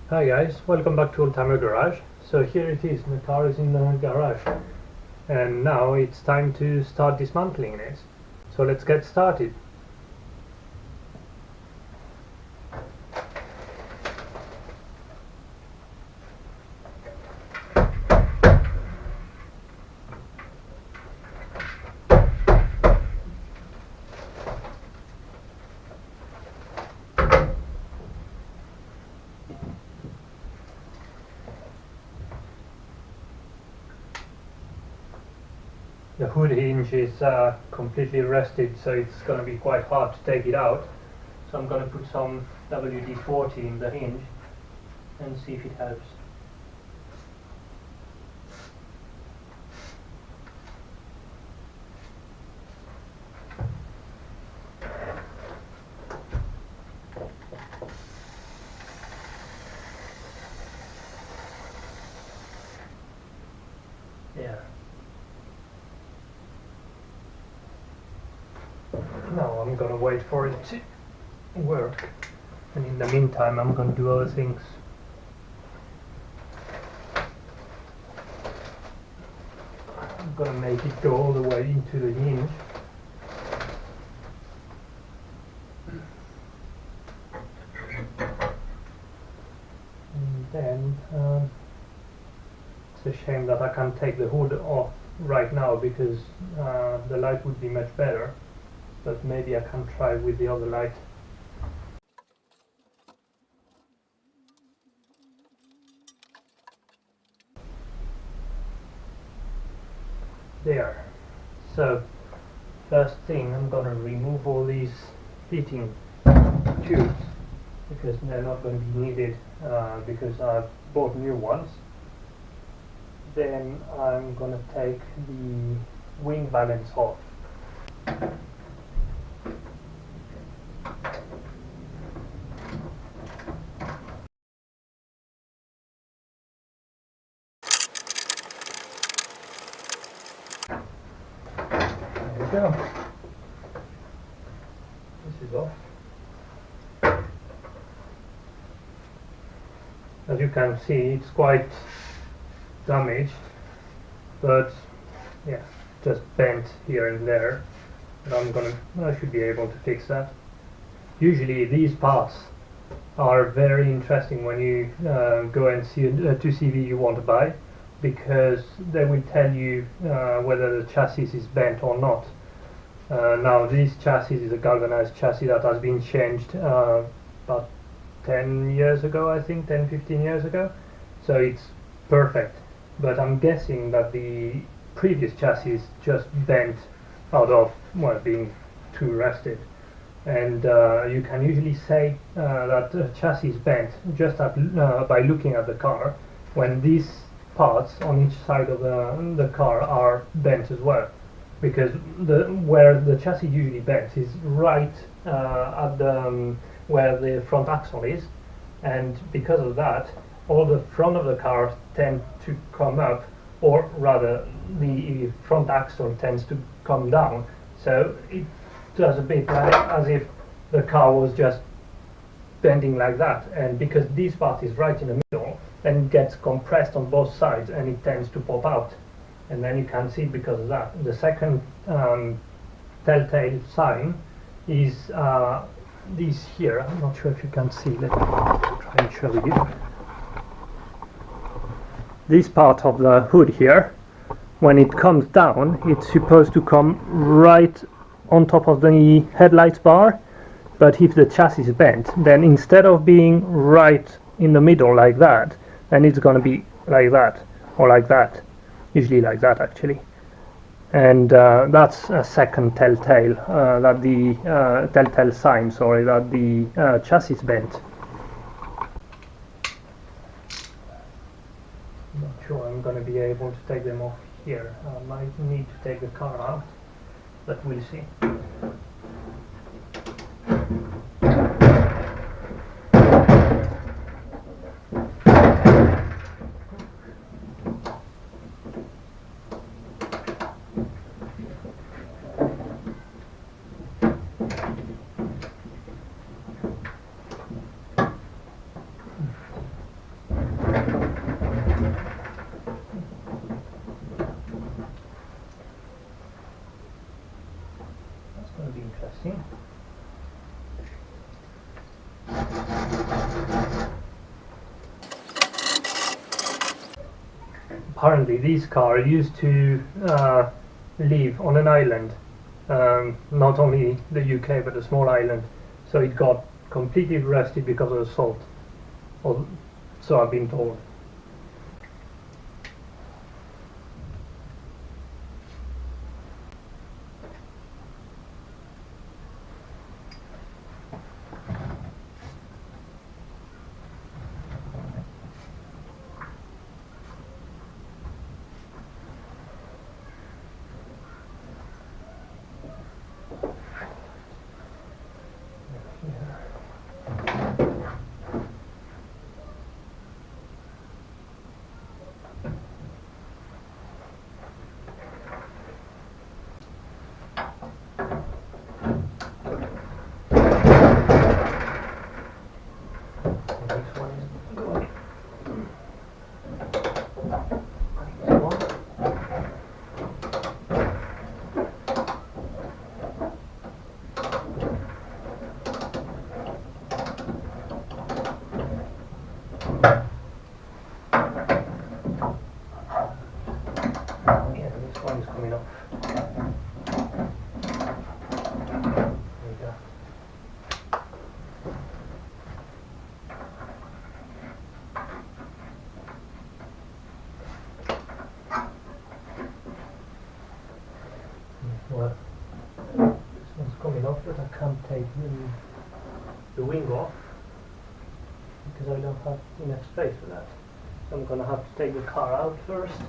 Hi guys, welcome back to Oldtimer Garage. So here it is, the car is in the garage and now it's time to start dismantling it. So let's get started. The hood hinge is completely rusted, so it's going to be quite hard to take it out. So I'm going to put some WD-40 in the hinge and see if it helps. Yeah. Now I'm going to wait for it to work, and in the meantime I'm going to do other things. I'm going to make it go all the way into the hinge. And then it's a shame that I can't take the hood off right now because the light would be much better, but maybe I can try with the other light. There. So first thing, I'm gonna remove all these heating tubes because they're not going to be needed because I've bought new ones. Then I'm gonna take the wing valance off. There we go. This is off. As you can see, it's quite damaged, but yeah, just bent here and there. But I should be able to fix that. Usually these parts are very interesting when you go and see a 2CV you want to buy, because they will tell you whether the chassis is bent or not. Now this chassis is a galvanized chassis that has been changed about 10 years ago, I think, 10-15 years ago, so it's perfect. But I'm guessing that the previous chassis just bent out of, well, being too rusted. And you can usually say that the chassis is bent just by looking at the car, when these parts on each side of the car are bent as well, because where the chassis usually bends is right at the where the front axle is, and because of that all the front of the car tend to come up, or rather the front axle tends to come down, so it does a bit like as if the car was just bending like that. And because this part is right in the middle, then it gets compressed on both sides and it tends to pop out, and then you can see because of that. The second telltale sign is this here. I'm not sure if you can see. Let me try and show you. This part of the hood here, when it comes down, it's supposed to come right on top of the headlights bar, but if the chassis is bent, then instead of being right in the middle like that, then it's going to be like that, or like that, usually like that actually. And that's a second telltale, that the telltale sign, sorry, that the chassis is bent. I'm not sure I'm going to be able to take them off here. I might need to take the car out, but we'll see. apparently this car used to live on an island, not only the UK but a small island, so it got completely rusted because of the salt, or so I've been told. Well, this one's coming off, but I can't take the wing off because I don't have enough space for that. So I'm going to have to take the car out first.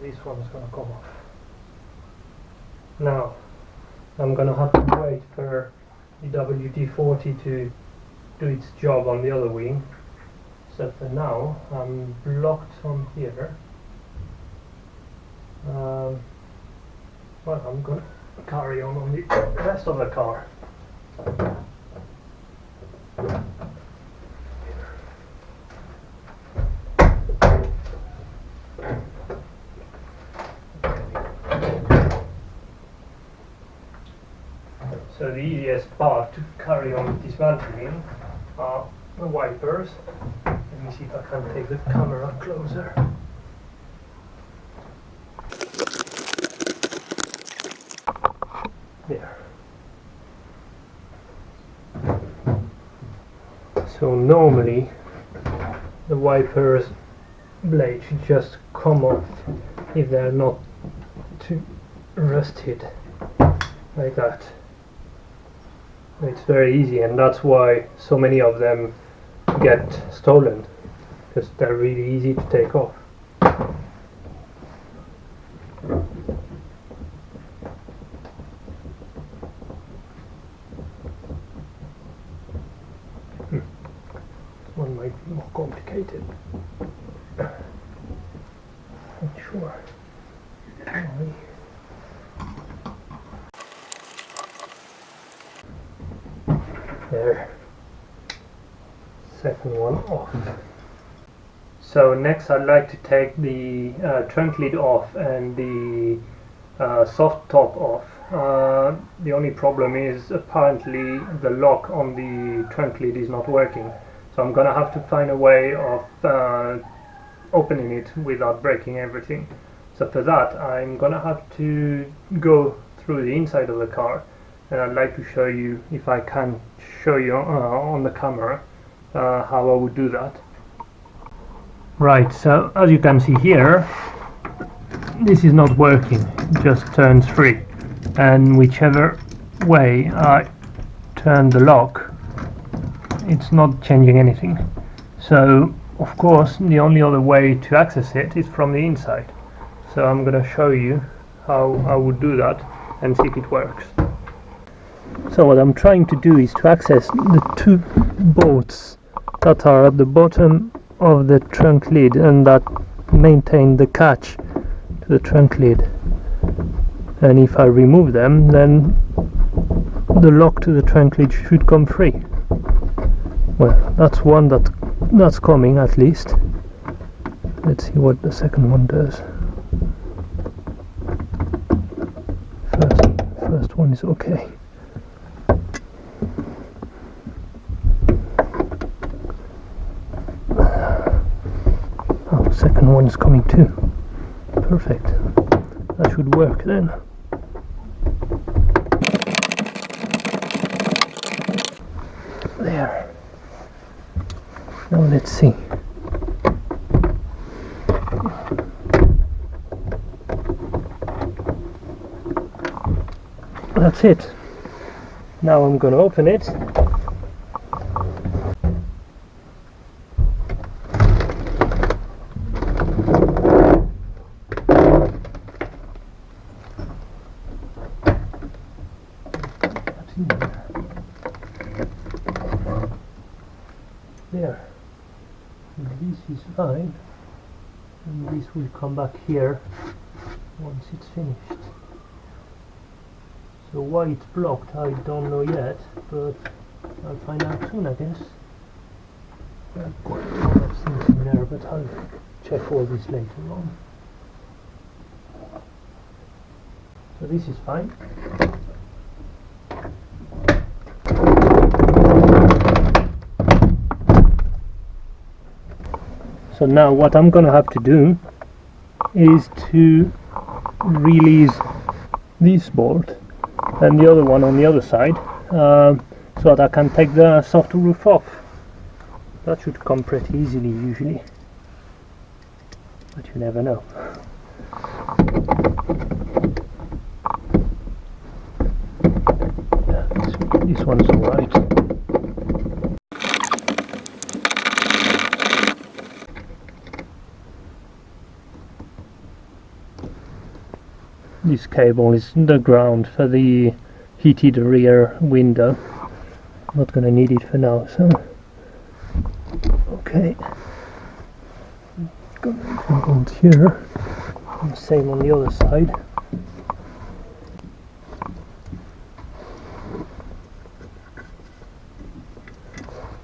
This one's going to come off. Now I'm going to have to wait for the WD-40 to do its job on the other wing. So for now I'm blocked on here. Well, I'm going to carry on the rest of the car. So the easiest part to carry on dismantling are the wipers. Let me see if I can take the camera closer. There. So normally the wipers blade should just come off if they're not too rusted like that. It's very easy, and that's why so many of them get stolen, because they're really easy to take off. This one might be more complicated. Not sure why. There, second one off. So next I'd like to take the trunk lid off and the soft top off. The only problem is apparently the lock on the trunk lid is not working, so I'm gonna have to find a way of opening it without breaking everything. So for that I'm gonna have to go through the inside of the car, and I'd like to show you, if I can show you on the camera, how I would do that. Right, so as you can see here, this is not working, it just turns free, and whichever way I turn the lock, it's not changing anything. So of course the only other way to access it is from the inside. So I'm going to show you how I would do that and see if it works. So what I'm trying to do is to access the two bolts that are at the bottom of the trunk lid and that maintain the catch to to the trunk lid, and if I remove them, then the lock to the trunk lid should come free. Well, that's one that's coming at least. Let's see what the second one does. First one is okay. Oh, second one is coming too. Perfect. That should work then. There. Now let's see. That's it. Now I'm gonna open it. There. And this is fine. And this will come back here once it's finished. So why it's blocked, I don't know yet, but I'll find out soon, I guess. There are quite a lot of things in there, but I'll check all this later on. So this is fine. So now what I'm gonna have to do is to release this bolt and the other one on the other side, so that I can take the soft roof off. That should come pretty easily usually, but you never know. Yeah, this one's alright. This cable is the ground for the heated rear window. I'm not going to need it for now, so okay. Got the bolt here, and same on the other side.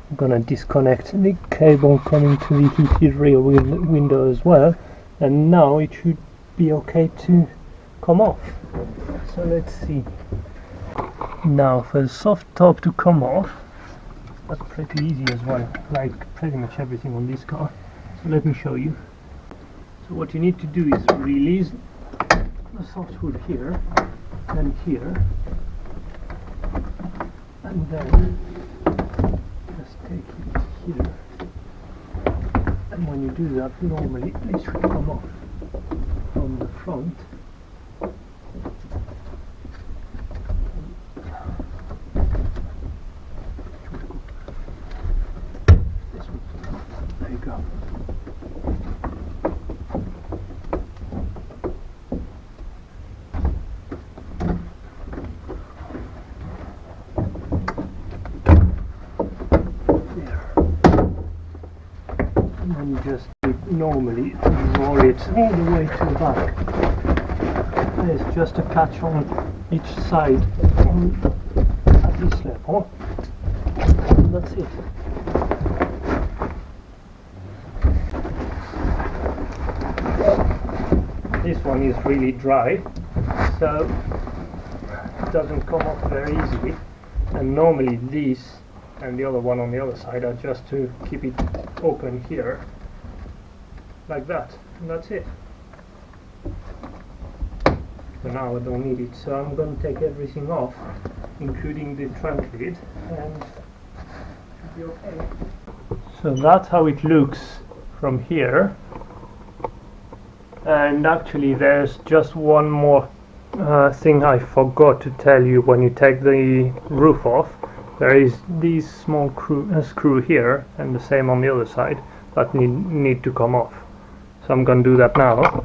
I'm going to disconnect the cable coming to the heated rear window as well, and now it should be okay to come off. So let's see. Now for the soft top to come off, that's pretty easy as well, like pretty much everything on this car. So let me show you. So what you need to do is release the soft hood here and here, and then just take it here, and when you do that, normally this should come off from the front. There you go. There. And then you just normally roll it all the way to the back. There's just a catch on each side at this level, and that's it. This one is really dry, so it doesn't come off very easily, and normally this and the other one on the other side are just to keep it open here, like that, and that's it. So now I don't need it, so I'm going to take everything off, including the trunk lid, and it should be okay. So that's how it looks from here. And actually there's just one more thing I forgot to tell you. When you take the roof off, there is this small screw here, and the same on the other side, that need to come off. So I'm going to do that now.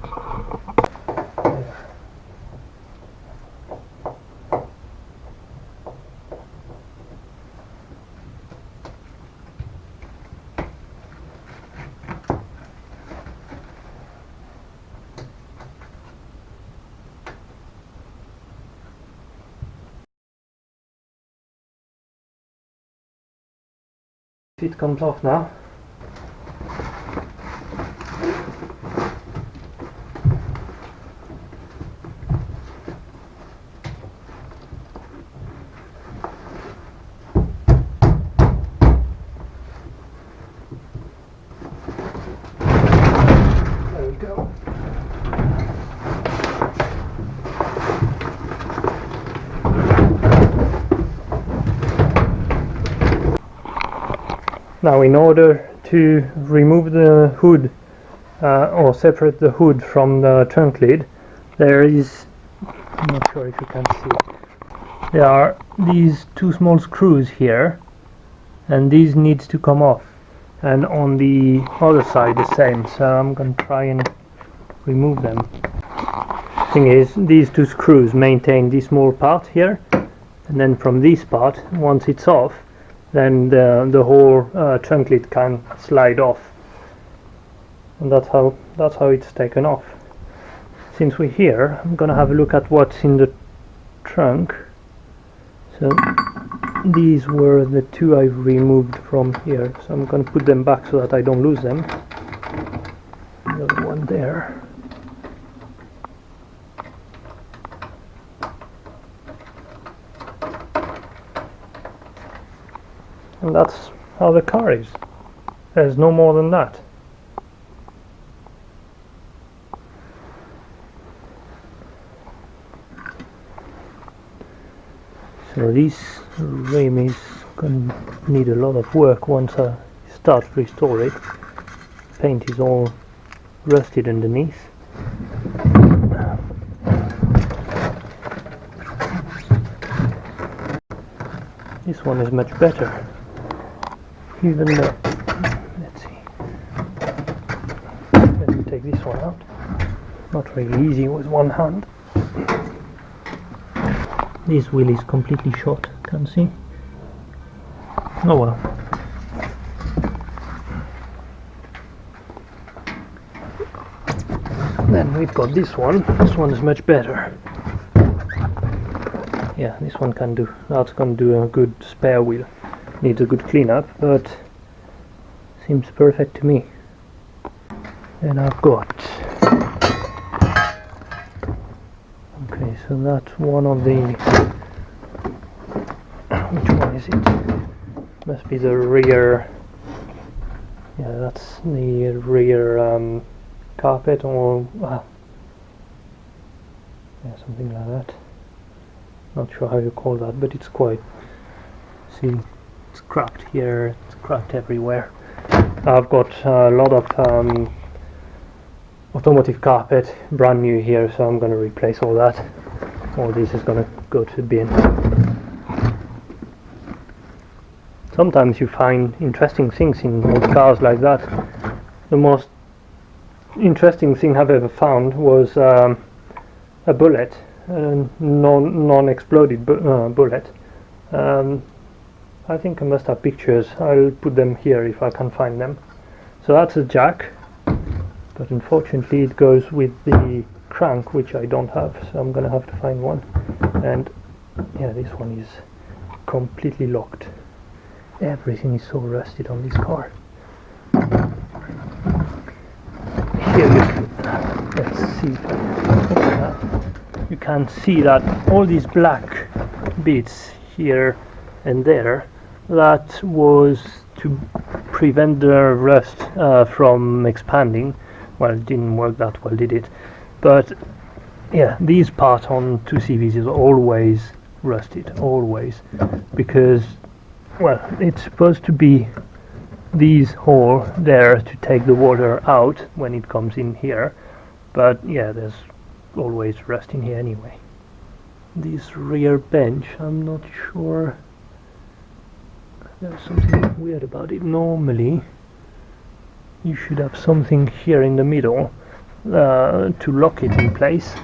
It comes off now. There we go. Now, in order to remove the hood or separate the hood from the trunk lid, there is, I'm not sure if you can see, there are these two small screws here, and these needs to come off, and on the other side the same, so I'm going to try and remove them. Thing is, these two screws maintain this small part here, and then from this part, once it's off, then the whole trunk lid can slide off, and that's how it's taken off. Since we're here, I'm gonna have a look at what's in the trunk. So these were the two I removed from here, so I'm gonna put them back so that I don't lose them. The other one there. And that's how the car is. There's no more than that. So this rim is going to need a lot of work once I start to restore it. Paint is all rusted underneath. This one is much better. Even though, let's see, let me take this one out. Not really easy with one hand. This wheel is completely shot, can't see. Oh well. Then we've got this one. This one is much better. Yeah, this one can do. That's going to do a good spare wheel. Needs a good cleanup, but seems perfect to me. Then I've got, okay, so that's one of the, which one is it? Must be the rear, yeah, that's the rear carpet, or yeah, something like that. Not sure how you call that, but it's quite, see, it's cracked here, it's cracked everywhere. I've got a lot of automotive carpet, brand new here, so I'm going to replace all that. All this is going to go to the bin. Sometimes you find interesting things in old cars like that. The most interesting thing I've ever found was a bullet, a non-exploded bullet. I think I must have pictures. I'll put them here if I can find them. So that's a jack, but unfortunately it goes with the crank, which I don't have, so I'm gonna have to find one. And yeah, this one is completely locked. Everything is so rusted on this car. Here let's see if I can open that. You can see that all these black bits here and there, that was to prevent the rust from expanding. Well, it didn't work that well, did it? But yeah, these parts on 2CVs is always rusted, always, because, well, it's supposed to be these hole there to take the water out when it comes in here, but yeah, there's always rust in here anyway. This rear bench, I'm not sure. There's something weird about it. Normally you should have something here in the middle to lock it in place,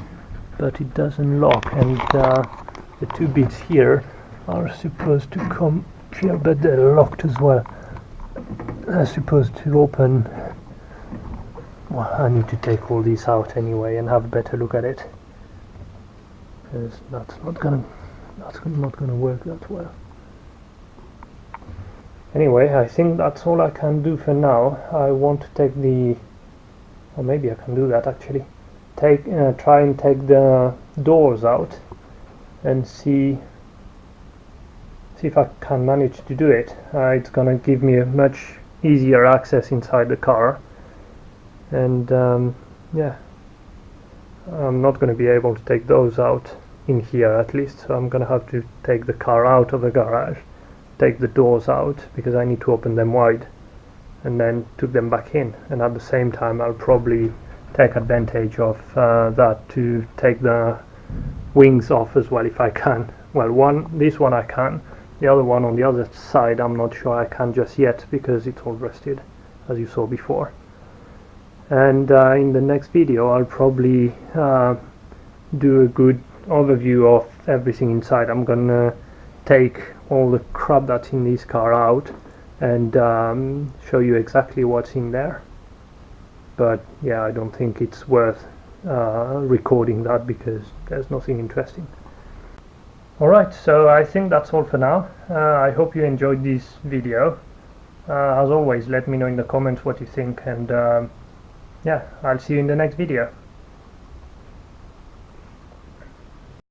but it doesn't lock, and the two bits here are supposed to come here, but they're locked as well. They're supposed to open. Well, I need to take all these out anyway and have a better look at it, because that's not gonna work that well. Anyway, I think that's all I can do for now. I want to take the, or maybe I can do that actually, try and take the doors out and see if I can manage to do it. It's gonna give me a much easier access inside the car, and yeah, I'm not going to be able to take those out in here at least, so I'm going to have to take the car out of the garage, take the doors out because I need to open them wide, and then took them back in. And at the same time I'll probably take advantage of that to take the wings off as well if I can. Well, this one I can, the other one on the other side I'm not sure I can just yet because it's all rusted, as you saw before. And in the next video I'll probably do a good overview of everything inside. I'm gonna take all the crap that's in this car out and show you exactly what's in there. But yeah, I don't think it's worth recording that because there's nothing interesting. Alright, so I think that's all for now. I hope you enjoyed this video. As always, let me know in the comments what you think, and yeah, I'll see you in the next video.